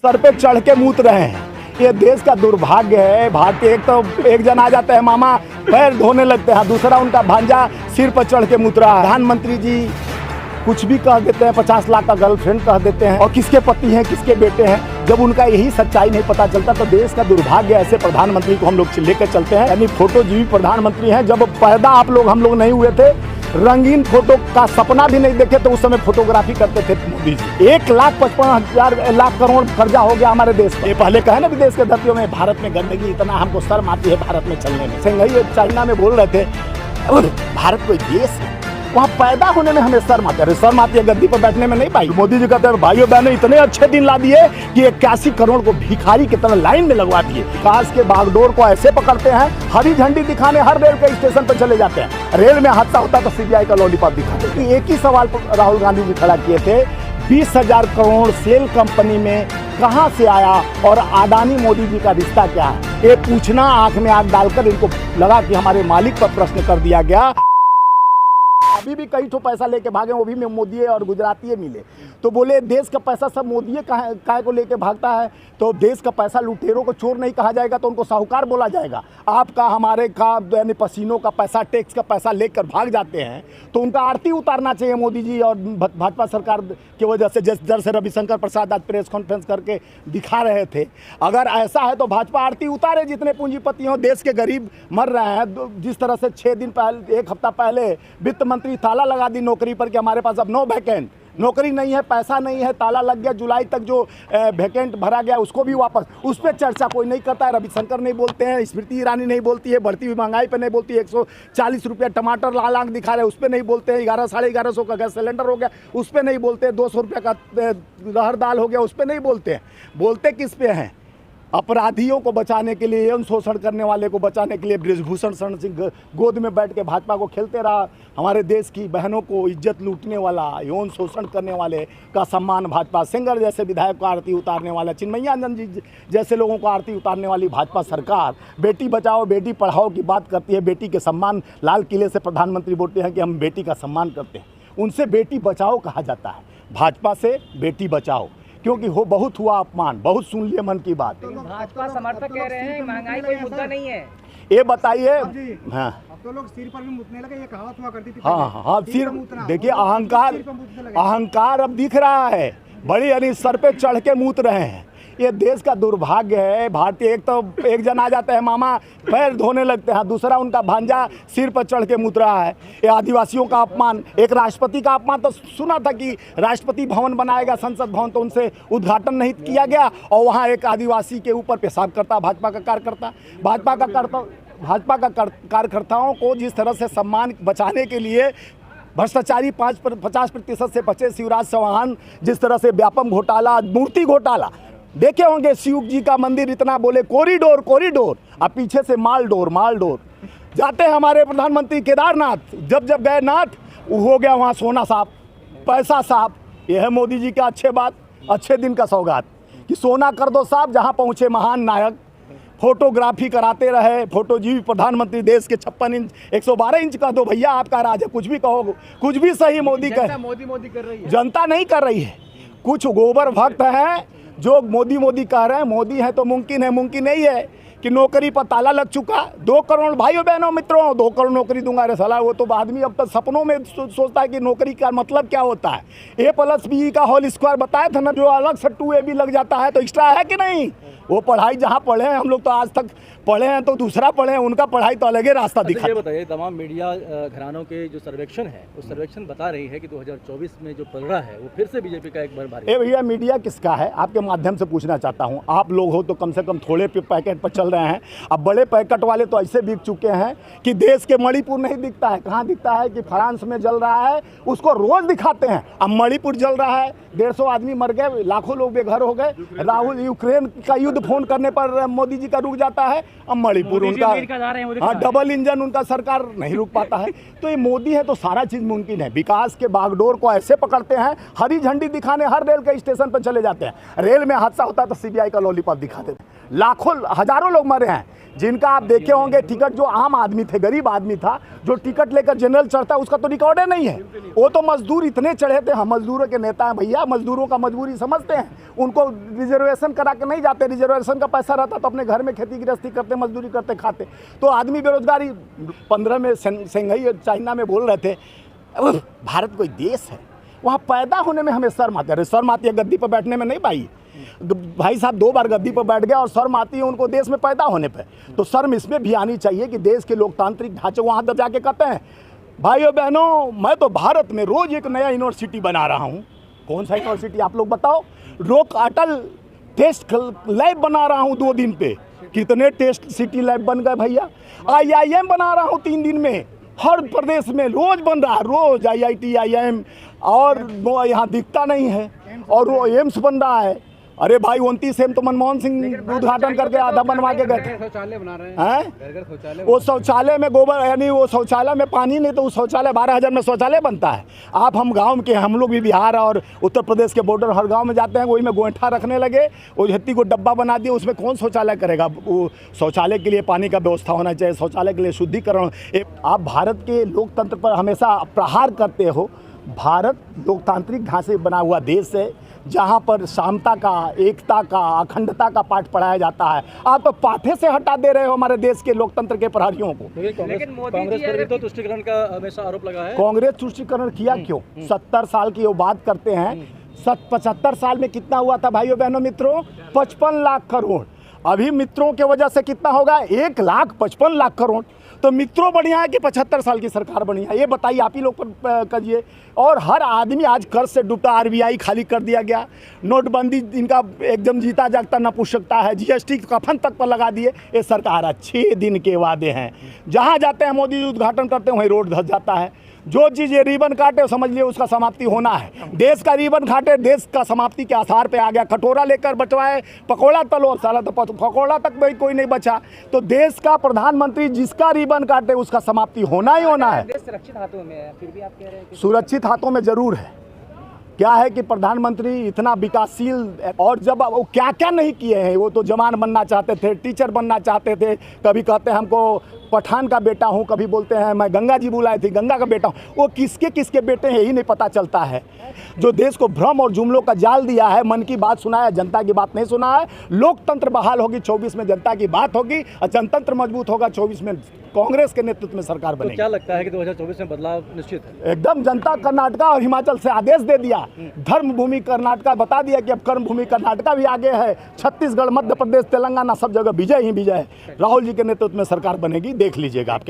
Sir पे चढ़ के मूत रहे हैं। ये देश का दुर्भाग्य है। भारतीय एक जन आ जाता है, मामा पैर धोने लगते हैं, दूसरा उनका भांजा सिर पर चढ़ के मूत रहा है। प्रधानमंत्री जी कुछ भी कह देते हैं, 50 लाख का गर्लफ्रेंड कह देते हैं, और किसके पति हैं किसके बेटे हैं। जब उनका यही सच्चाई नहीं पता चलता तो देश का दुर्भाग्य। ऐसे प्रधानमंत्री को हम लोग लेकर चलते हैं, यानी फोटोजीवी प्रधानमंत्री हैं। जब पैदा हम लोग नहीं हुए थे, रंगीन फोटो का सपना भी नहीं देखे, तो उस समय फोटोग्राफी करते थे मोदी जी। 1,55,000 लाख करोड़ कर्जा हो गया हमारे देश पर। ये पहले कहे ना विदेश के धरतियों में भारत में गंदगी इतना, हमको शर्म आती है भारत में चलने में। संघई चाइना में बोल रहे थे भारत कोई देश है, वहाँ पैदा होने में हमें शर्म आती है। शर्म आती है गद्दी पर बैठने में नहीं पाई। मोदी जी कहते हैं भाइयों बहनों इतने अच्छे दिन ला दिए कि 81 करोड़ को भिखारी की तरह लाइन में लगवा दिए। काश के बागडोर को ऐसे पकड़ते हैं, हरी झंडी दिखाने हर रेल के स्टेशन पर चले जाते हैं। रेल में हादसा होता तो सीबीआई का लॉलीपॉप दिखाते। एक ही सवाल राहुल गांधी जी खड़ा किए थे, 20,000 करोड़ सेल कंपनी में कहाँ से आया और अडानी मोदी जी का रिश्ता क्या है, ये पूछना आंख में आंख डालकर इनको लगा कि हमारे मालिक पर प्रश्न कर दिया गया। अभी भी कई ठो पैसा लेके भागे, वो भी मोदी और गुजराती मिले, तो बोले देश का पैसा सब मोदी काहे को लेके भागता है। तो देश का पैसा लुटेरों को चोर नहीं कहा जाएगा तो उनको साहूकार बोला जाएगा। आपका हमारे का यानी पसीनों का पैसा, टैक्स का पैसा लेकर भाग जाते हैं, तो उनका आरती उतारना चाहिए मोदी जी और भाजपा सरकार की वजह से। जैसे रविशंकर प्रसाद आज प्रेस कॉन्फ्रेंस करके दिखा रहे थे, अगर ऐसा है तो भाजपा आरती उतारे। जितने पूंजीपति हों, देश के गरीब मर रहे हैं। जिस तरह से 6 दिन पहले, 1 हफ्ता पहले वित्त मंत्री ताला लगा दी नौकरी पर कि हमारे पास अब नो वैकेंट, नौकरी नहीं है, पैसा नहीं है, ताला लग गया। जुलाई तक जो वैकेंट भरा गया उसको भी वापस, उस पर चर्चा कोई नहीं करता है। रविशंकर नहीं बोलते हैं, स्मृति ईरानी नहीं बोलती है, बढ़ती हुई महंगाई पर नहीं बोलती है। 140 रुपये टमाटर लाल आंख दिखा रहे हैं, उस पर नहीं बोलते हैं। 11 साढ़े 1100 का गैस सिलेंडर हो गया, उस पर नहीं बोलते। 200 रुपये का रहर दाल हो गया, उस पर नहीं बोलते हैं। बोलते किस पे हैं? अपराधियों को बचाने के लिए, यौन शोषण करने वाले को बचाने के लिए बृजभूषण शरण सिंह गोद में बैठ के भाजपा को खेलते रहा। हमारे देश की बहनों को इज्जत लूटने वाला, यौन शोषण करने वाले का सम्मान भाजपा, सेंगर जैसे विधायक को आरती उतारने वाला, चिन्मयानंद जी जैसे लोगों को आरती उतारने वाली भाजपा सरकार बेटी बचाओ बेटी पढ़ाओ की बात करती है। बेटी के सम्मान, लाल किले से प्रधानमंत्री बोलते हैं कि हम बेटी का सम्मान करते हैं, उनसे बेटी बचाओ कहा जाता है। भाजपा से बेटी बचाओ, क्योंकि हो बहुत हुआ अपमान, बहुत सुन लिए मन की बात। भाजपा समर्थक कह रहे हैं महंगाई कोई मुद्दा नहीं है। ये बताइए। हाँ, अब तो लोग सिर पर भी मुतने लगे, ये कहावत हुआ करती थी। हाँ, सिर देखिए, अहंकार अब दिख रहा है। बड़ी यानी सर पे चढ़ के मूत रहे हैं। ये देश का दुर्भाग्य है। भारतीय एक जन आ जाता है, मामा पैर धोने लगते हैं, दूसरा उनका भांजा सिर पर चढ़ के मूत रहा है। ये आदिवासियों का अपमान, एक राष्ट्रपति का अपमान। तो सुना था कि राष्ट्रपति भवन बनाएगा, संसद भवन, तो उनसे उद्घाटन नहीं किया गया, और वहाँ एक आदिवासी के ऊपर पेशाब करता भाजपा का कार्यकर्ता। भाजपा का कार्यकर्ताओं को जिस तरह से सम्मान बचाने के लिए भ्रष्टाचारी 50% से बचे शिवराज चौहान, जिस तरह से व्यापम घोटाला, मूर्ति घोटाला देखे होंगे। शिव जी का मंदिर इतना बोले कॉरिडोर कॉरिडोर, अब पीछे से मालडोर मालडोर। जाते हैं हमारे प्रधानमंत्री केदारनाथ, जब गए नाथ हो गया वहाँ सोना साफ, पैसा साफ। यह है मोदी जी का अच्छे दिन का सौगात कि सोना कर दो साफ। जहाँ पहुँचे महान नायक, फोटोग्राफी कराते रहे। फोटोजीवी प्रधानमंत्री, देश के 56 इंच 112 इंच कह दो भैया, आपका राज है। कुछ भी कहो, कुछ भी सही। मोदी मोदी कर रही है, जनता नहीं कर रही है। कुछ गोबर भक्त हैं जो मोदी कह रहे हैं। मोदी है तो मुमकिन है, मुमकिन नहीं है कि नौकरी पर ताला लग चुका। 2 करोड़ भाइयों बहनों मित्रों, 2 करोड़ नौकरी दूंगा। अरे साला, वो तो आदमी अब तक सपनों में सोचता है कि नौकरी का मतलब क्या होता है। A+B का होल स्क्वायर बताया था ना, जो अलग से 2AB लग जाता है तो एक्स्ट्रा है कि नहीं। वो पढ़ाई जहाँ पढ़े हैं, हम लोग तो आज तक पढ़े हैं तो दूसरा पढ़े हैं, उनका पढ़ाई तो अलग ही रास्ता दिखा। ये बताइए, तमाम मीडिया घरानों के जो सर्वेक्षण है, उस सर्वेक्षण बता रही है कि 2024 में जो पलड़ा है वो फिर से बीजेपी का एक बार भारी। भैया, मीडिया किसका है? आपके माध्यम से पूछना चाहता हूँ। आप लोग हो तो कम से कम थोड़े पैकेट पर चल रहे हैं। अब बड़े पैकेट वाले तो ऐसे बिक चुके हैं कि देश के मणिपुर नहीं दिखता है। कहाँ दिखता है कि फ्रांस में जल रहा है, उसको रोज दिखाते हैं। अब मणिपुर जल रहा है, 150 आदमी मर गए, लाखों लोग बेघर हो गए। राहुल यूक्रेन का युद्ध फोन करने पर मोदी जी का रुक जाता है। अब मणिपुर उनका, हाँ, डबल इंजन उनका सरकार नहीं रुक पाता है। तो ये मोदी है तो सारा चीज़ मुमकिन है। विकास के बागडोर को ऐसे पकड़ते हैं, हरी झंडी दिखाने हर रेल के स्टेशन पर चले जाते हैं। रेल में हादसा होता है तो सीबीआई का लॉलीपॉप दिखा देते हैं। लाखों हजारों लोग मरे हैं, जिनका आप देखे होंगे टिकट, जो आम आदमी थे, गरीब आदमी था जो टिकट लेकर जनरल चढ़ता है, उसका तो रिकॉर्ड ही नहीं है। वो तो मजदूर इतने चढ़े थे। हम मजदूरों के नेता हैं भैया, मजदूरों का मजबूरी समझते हैं। उनको रिजर्वेशन करा के नहीं जाते, रिजर्वेशन का पैसा रहता तो अपने घर में खेती गृहस्थी करते, मजदूरी करते, खाते। तो आदमी बेरोजगारी 15 में शंघाई चाइना में बोल रहे थे भारत कोई देश है, वहाँ पैदा होने में हमें शर्म आती है। शर्म आती है गद्दी पर बैठने में नहीं भाई साहब 2 बार गद्दी पर बैठ गया और शर्म आती है उनको देश में पैदा होने पे। तो शर्म इसमें भी आनी चाहिए कि देश के लोकतांत्रिक ढांचे वहाँ तक जाके कहते हैं भाइयों बहनों, मैं तो भारत में रोज एक नया यूनिवर्सिटी बना रहा हूँ। कौन सा यूनिवर्सिटी आप लोग बताओ? अटल टेस्ट लैब बना रहा हूँ 2 दिन पे। कितने टेस्ट सिटी लैब बन गए भैया। IIM बना रहा हूँ 3 दिन में, हर प्रदेश में रोज बन रहा है, रोज IIT IIM, और वो यहाँ दिखता नहीं है। और वो एम्स बन रहा है। अरे भाई 29 एम तो मनमोहन सिंह उद्घाटन करके आधा बनवा के गए थे। शौचालय बना रहे हैं वो शौचालय में गोबर, यानी वो शौचालय में पानी नहीं तो उस शौचालय 12,000 में शौचालय बनता है। आप हम गांव के, हम लोग भी बिहार और उत्तर प्रदेश के बॉर्डर हर गांव में जाते हैं, वही में गोईठा रखने लगे, वो झत्ती को डब्बा बना दिए, उसमें कौन शौचालय करेगा? वो शौचालय के लिए पानी का व्यवस्था होना चाहिए, शौचालय के लिए शुद्धिकरण। आप भारत के लोकतंत्र पर हमेशा प्रहार करते हो। भारत लोकतांत्रिक ढांचे बना हुआ देश है जहाँ पर समता का, एकता का, अखंडता का पाठ पढ़ाया जाता है। आप तो पाठे से हटा दे रहे हो हमारे देश के लोकतंत्र के प्रहरियों को। लेकिन मोदी कांग्रेस जी पर भी तो तुष्टिकरण का हमेशा आरोप लगा है। कांग्रेस तुष्टिकरण किया क्यों? 70 साल की वो बात करते हैं। 75 साल में कितना हुआ था भाइयों बहनों मित्रों? 55 लाख करोड़। अभी मित्रों के वजह से कितना होगा? 1,55,00,000 करोड़। तो मित्रों बढ़िया है कि 75 साल की सरकार बढ़िया है? ये बताइए, आप ही लोग पर करिए। और हर आदमी आज कर्ज से डूबता, RBI खाली कर दिया गया, नोटबंदी इनका एकदम जीता जागता नपुंसकता है, GST कफन तक पर लगा दिए। ये सरकार 6 दिन के वादे हैं, जहाँ जाते हैं मोदी उद्घाटन करते हैं वहीं रोड धस जाता है। जो चीज़ ये रिबन काटे समझ लिए उसका समाप्ति होना है। देश का रिबन काटे, देश का समाप्ति के आसार पे आ गया। कटोरा लेकर बचवाए, पकौड़ा तलो, साला तो पकौड़ा तक भाई कोई नहीं बचा। तो देश का प्रधानमंत्री जिसका रिबन काटे उसका समाप्ति होना ही होना है। देश सुरक्षित हाथों में है, फिर भी आप कह रहे हैं कि सुरक्षित हाथों में जरूर है। क्या है कि प्रधानमंत्री इतना विकासशील, और जब वो क्या क्या नहीं किए हैं। वो तो जवान बनना चाहते थे, टीचर बनना चाहते थे, कभी कहते हैं हमको पठान का बेटा हूँ, कभी बोलते हैं मैं गंगा जी बुलाई थी, गंगा का बेटा हूँ। वो किसके किसके बेटे हैं यही नहीं पता चलता है। जो देश को भ्रम और जुमलों का जाल दिया है, मन की बात सुना है, जनता की बात नहीं सुना है। लोकतंत्र बहाल होगी 24 में, जनता की बात होगी और जनतंत्र मजबूत होगा 24 में। कांग्रेस के नेतृत्व में सरकार बनेगी। तो क्या लगता है कि 2024 में बदलाव निश्चित है? एकदम। जनता कर्नाटका और हिमाचल से आदेश दे दिया, धर्म भूमि कर्नाटका बता दिया कि अब कर्म भूमि कर्नाटका भी आगे है। छत्तीसगढ़, मध्य प्रदेश, तेलंगाना सब जगह विजय ही विजय है। राहुल जी के नेतृत्व में सरकार बनेगी, देख लीजिएगा आपके।